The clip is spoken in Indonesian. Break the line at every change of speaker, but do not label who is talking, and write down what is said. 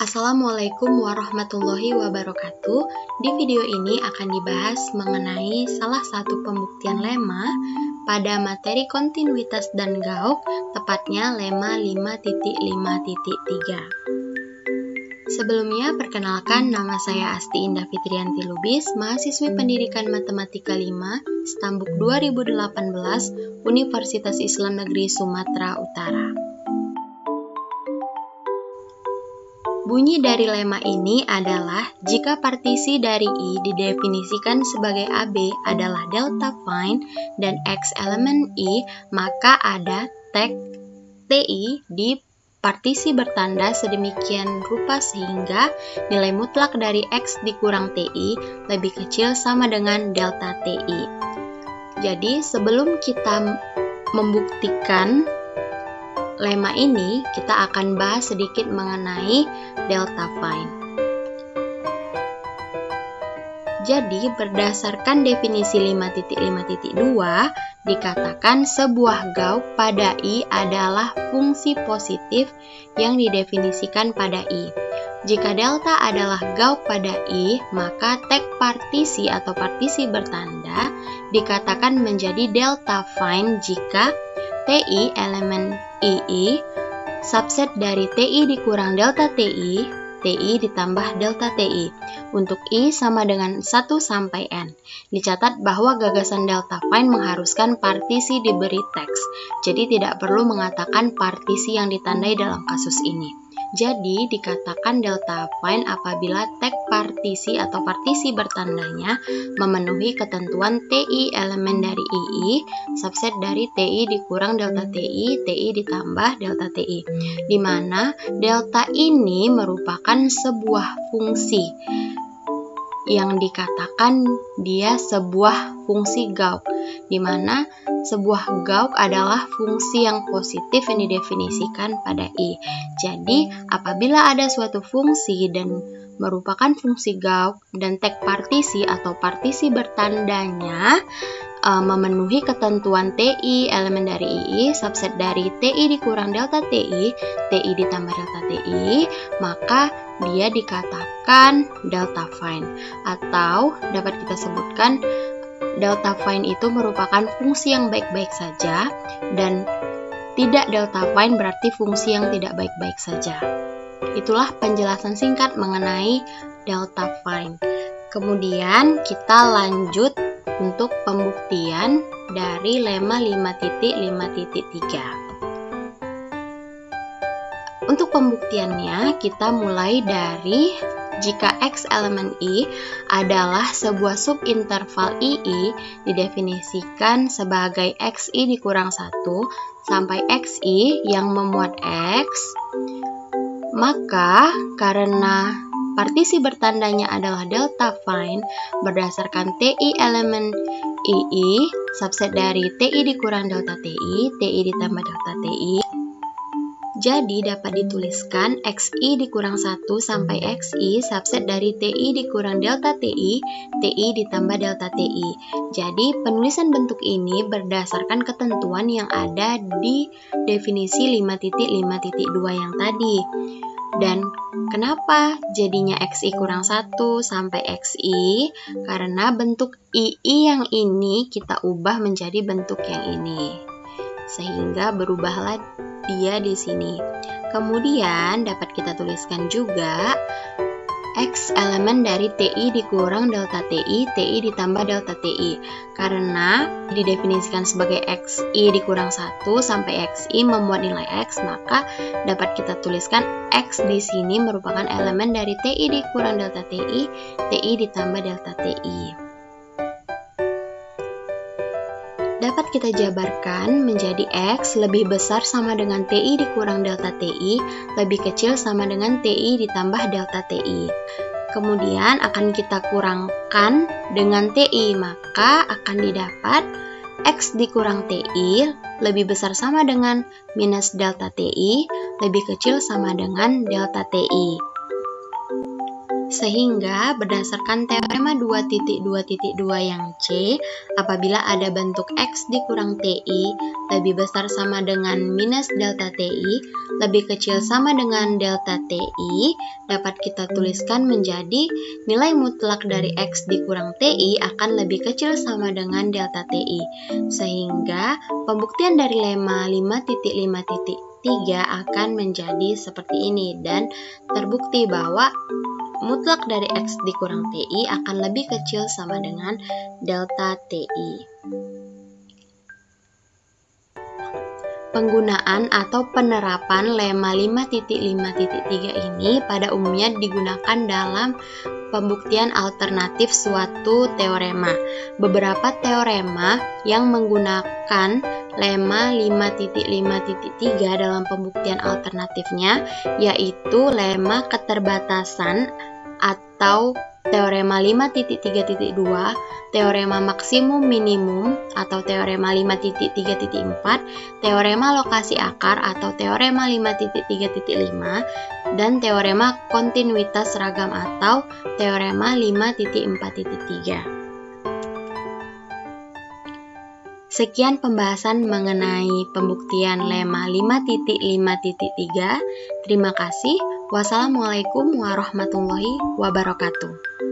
Assalamualaikum warahmatullahi wabarakatuh. Di video ini akan dibahas mengenai salah satu pembuktian lemma pada materi kontinuitas dan gauk, tepatnya lemma 5.5.3. Sebelumnya, perkenalkan, nama saya Asti Indah Fitrianti Lubis, mahasiswi Pendidikan Matematika 5, Stambuk 2018, Universitas Islam Negeri Sumatera Utara. Bunyi dari lemma ini adalah jika partisi dari I didefinisikan sebagai AB adalah delta fine dan X elemen I, maka ada tag TI di partisi bertanda sedemikian rupa sehingga nilai mutlak dari X dikurang TI lebih kecil sama dengan delta TI. Jadi sebelum kita membuktikan lemma ini, kita akan bahas sedikit mengenai delta fine. Jadi, berdasarkan definisi 5.5.2, dikatakan sebuah gauk pada I adalah fungsi positif yang didefinisikan pada I. Jika delta adalah gauk pada I, maka tag partisi atau partisi bertanda dikatakan menjadi delta fine jika TI elemen II subset dari TI dikurang delta TI, TI ditambah delta TI. Untuk I sama dengan 1 sampai N. Dicatat bahwa gagasan delta fine mengharuskan partisi diberi teks, jadi tidak perlu mengatakan partisi yang ditandai dalam kasus ini. Jadi, dikatakan delta fine apabila tag partisi atau partisi bertandanya memenuhi ketentuan TI elemen dari II, subset dari TI dikurang delta TI, TI ditambah delta TI, di mana delta ini merupakan sebuah fungsi yang dikatakan dia sebuah fungsi gauk, di mana sebuah gauk adalah fungsi yang positif yang didefinisikan pada I. Jadi, apabila ada suatu fungsi dan merupakan fungsi gauk dan tag partisi atau partisi bertandanya memenuhi ketentuan TI elemen dari II, subset dari TI dikurang delta TI, TI ditambah delta TI, maka dia dikatakan delta fine. Atau dapat kita sebutkan delta fine itu merupakan fungsi yang baik-baik saja, dan tidak delta fine berarti fungsi yang tidak baik-baik saja. Itulah penjelasan singkat mengenai delta fine. Kemudian kita lanjut untuk pembuktian dari lemma 5.5.3. Untuk pembuktiannya, kita mulai dari jika X elemen I adalah sebuah subinterval II didefinisikan sebagai XI dikurang 1 sampai XI yang memuat X, maka karena partisi bertandanya adalah delta fine berdasarkan TI elemen II, subset dari TI dikurang delta TI, TI ditambah delta TI. Jadi dapat dituliskan XI dikurang 1 sampai XI subset dari TI dikurang delta TI, TI ditambah delta TI. Jadi penulisan bentuk ini berdasarkan ketentuan yang ada di definisi 5.5.2 yang tadi. Dan kenapa jadinya XI kurang 1 sampai XI? Karena bentuk II yang ini kita ubah menjadi bentuk yang ini, sehingga berubahlah dia di sini. Kemudian dapat kita tuliskan juga X elemen dari TI dikurang delta TI, TI ditambah delta TI. Karena didefinisikan sebagai XI dikurang 1 sampai XI memuat nilai X, maka dapat kita tuliskan X di sini merupakan elemen dari TI dikurang delta TI, TI ditambah delta TI. Dapat kita jabarkan menjadi X lebih besar sama dengan TI dikurang delta TI, lebih kecil sama dengan TI ditambah delta TI. Kemudian akan kita kurangkan dengan TI, maka akan didapat X dikurang TI lebih besar sama dengan minus delta TI, lebih kecil sama dengan delta TI. Sehingga berdasarkan teorema 2.2.2 yang C, apabila ada bentuk X dikurang TI lebih besar sama dengan minus delta TI, lebih kecil sama dengan delta TI, dapat kita tuliskan menjadi nilai mutlak dari X dikurang TI akan lebih kecil sama dengan delta TI. Sehingga pembuktian dari lemma 5.5.3 akan menjadi seperti ini, dan terbukti bahwa mutlak dari X dikurang TI akan lebih kecil sama dengan delta TI. Penggunaan atau penerapan lemma 5.5.3 ini pada umumnya digunakan dalam pembuktian alternatif suatu teorema. Beberapa teorema yang menggunakan lemma 5.5.3 dalam pembuktian alternatifnya yaitu lemma keterbatasan atau teorema 5.3.2, teorema maksimum minimum atau teorema 5.3.4, teorema lokasi akar atau teorema 5.3.5, dan teorema kontinuitas seragam atau teorema 5.4.3. Sekian pembahasan mengenai pembuktian lemma 5.5.3. Terima kasih. Wassalamualaikum warahmatullahi wabarakatuh.